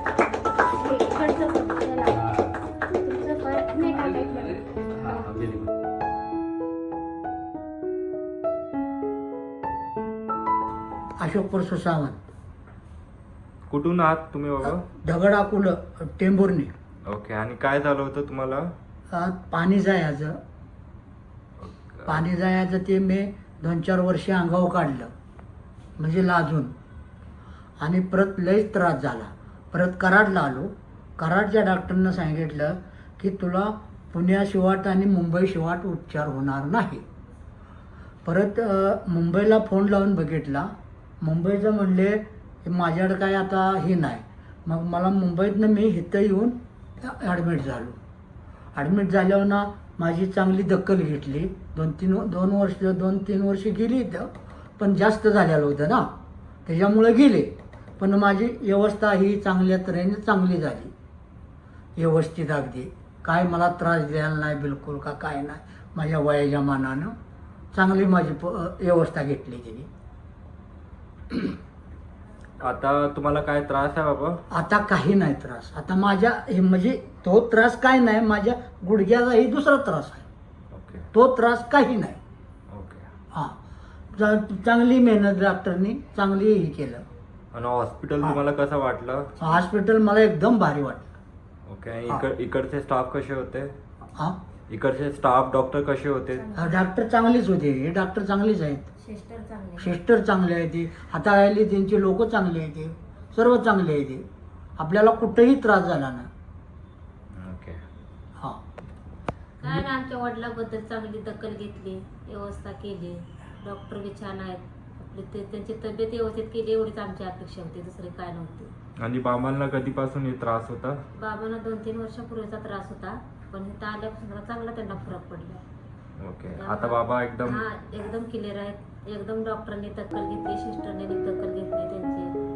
इकडचं पण त्याला. तुमचं पण नाही टाकायचं. अशोक परसू सावंत, कुठून आहात तुम्ही बाबा? दगड अकोलं, टेंभुर्णी. ओके. आणि काय झालं होतं तुम्हाला? पाणी जायचं ते मी 2-4 वर्ष अंगावर काढलं, म्हणजे लाजून. आणि परत लयच त्रास झाला. परत कराडला आलो. कराडच्या डॉक्टरनं सांगितलं की तुला पुण्याशिवाट आणि मुंबईशिवाट उपचार होणार नाही. परत मुंबईला फोन लावून बघितला. मुंबईचं म्हणले माझ्याकडे काय आता हे नाही. मग मला मुंबईतनं मी इथं येऊन ॲडमिट झालो. ॲडमिट झाल्यावर ना माझी चांगली दखल घेतली. 2-3 वर्ष गेली इथं, पण जास्त झालेलं होतं ना, त्याच्यामुळे गेले. पण माझी व्यवस्था ही चांगल्या तऱ्हेने चांगली झाली, व्यवस्थित अगदी. काय मला त्रास द्यायला नाही बिलकुल, का काय नाही. माझ्या वयाच्या मानानं चांगली माझी व्यवस्था घेतली त्यांनी. आता तुम्हाला काय त्रास आहे बाबा? आता काही नाही त्रास. आता माझ्या हे म्हणजे तो त्रास काय नाही, माझ्या गुडघ्याचाही दुसरा त्रास आहे. ओके तो त्रास काही नाही. ओके. हां, चांगली मेहनत डॉक्टरनी चांगली हे केलं. आणि हॉस्पिटल तुम्हाला कसं वाटलं? हॉस्पिटल मला एकदम भारी वाटलं. ओके. आणि इकडचे स्टाफ कसे होते? हां, इकडचे स्टाफ डॉक्टर कसे होते? डॉक्टर चांगलीच होते. हे डॉक्टर चांगलीच आहेत. सिस्टर चांगले आहे ते, हाताळायला त्यांचे लोक चांगले आहे ते, सर्व चांगले आहे ते. आपल्याला कुठेही त्रास झाला ना. ओके. हां, काय ना, आमच्या वडिलांबद्दल चांगली दखल घेतली, व्यवस्था केली. डॉक्टर बी छान आहेत. आपली त्यांची तब्येत व्यवस्थित केली एवढीच आमची अपेक्षा होती, दुसरी काय नव्हती. आणि बाबांना कधीपासून हे त्रास होता? बाबांना 2-3 वर्षापूर्वीचा त्रास होता, पण इथं आल्यापासून चांगला त्यांना फरक पडला. ओके. आता बाबा एकदम एकदम क्लिअर आहेत. एकदम डॉक्टरांनी दखल घेतली, सिस्टरने दखल घेतली त्यांची.